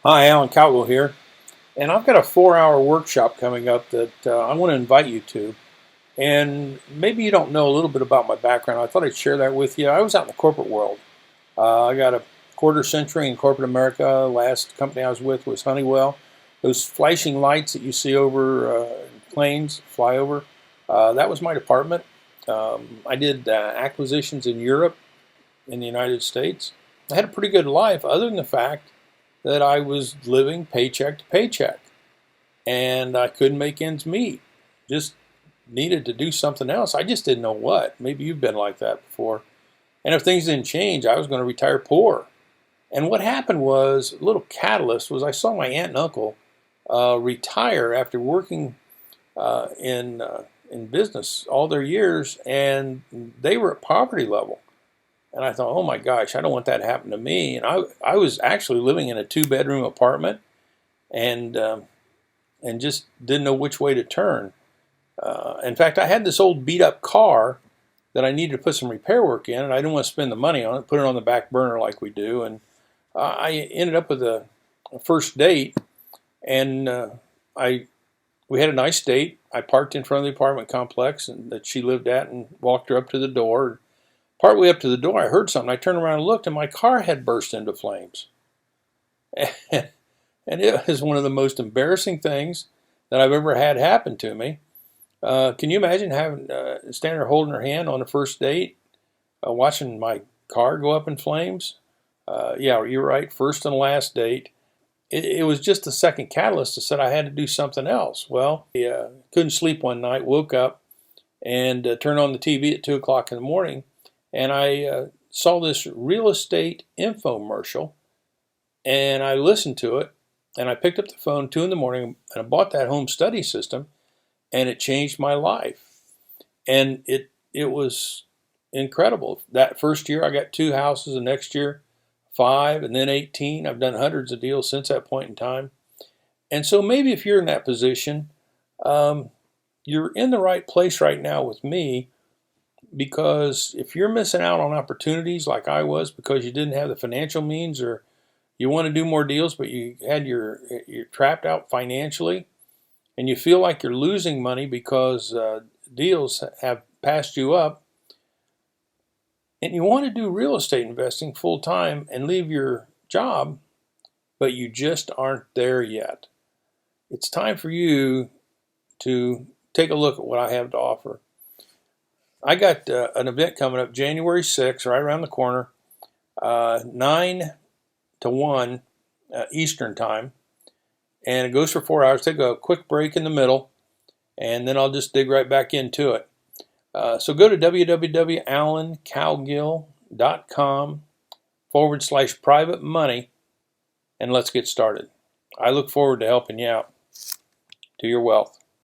Hi, Alan Cowgill here, and I've got a 4-hour workshop coming up that I want to invite you to. And maybe you don't know a little bit about my background. I thought I'd share that with you. I was out in the corporate world. I got a quarter century in corporate America. Last company I was with was Honeywell. Those flashing lights that you see over planes fly over, that was my department. I did acquisitions in Europe, in the United States. I had a pretty good life, other than the fact that I was living paycheck to paycheck and I couldn't make ends meet. Just needed to do something else. I just didn't know what. Maybe you've been like that before. And if things didn't change, I was going to retire poor. And what happened was, a little catalyst was I saw my aunt and uncle retire after working in business all their years, and they were at poverty level. And I thought, oh my gosh, I don't want that to happen to me. And I was actually living in a 2-bedroom apartment, and just didn't know which way to turn. In fact, I had this old beat up car that I needed to put some repair work in, and I didn't want to spend the money on it, put it on the back burner like we do. And I ended up with a first date, and we had a nice date. I parked in front of the apartment complex that she lived at and walked her up to the door. Partway up to the door, I heard something. I turned around and looked, and my car had burst into flames. And it was one of the most embarrassing things that I've ever had happen to me. Can you imagine having standing there holding her hand on a first date, watching my car go up in flames? Yeah, you're right. First and last date. It was just the second catalyst that said I had to do something else. Well, I couldn't sleep one night, woke up, and turned on the TV at 2 o'clock in the morning, and I saw this real estate infomercial, and I listened to it, and I picked up the phone 2 in the morning, and I bought that home study system, and it changed my life. And it was incredible. That first year I got 2 houses, the next year 5, and then 18. I've done hundreds of deals since that point in time. And so maybe if you're in that position, you're in the right place right now with me, because if you're missing out on opportunities like I was because you didn't have the financial means, or you want to do more deals but you're trapped out financially, and you feel like you're losing money because deals have passed you up, and you want to do real estate investing full time and leave your job, but you just aren't there yet, it's time for you to take a look at what I have to offer. I got an event coming up January 6th, right around the corner, 9 to 1 Eastern time, and it goes for 4 hours. Take a quick break in the middle, and then I'll just dig right back into it. So go to www.alancowgill.com/private money, and let's get started. I look forward to helping you out to your wealth.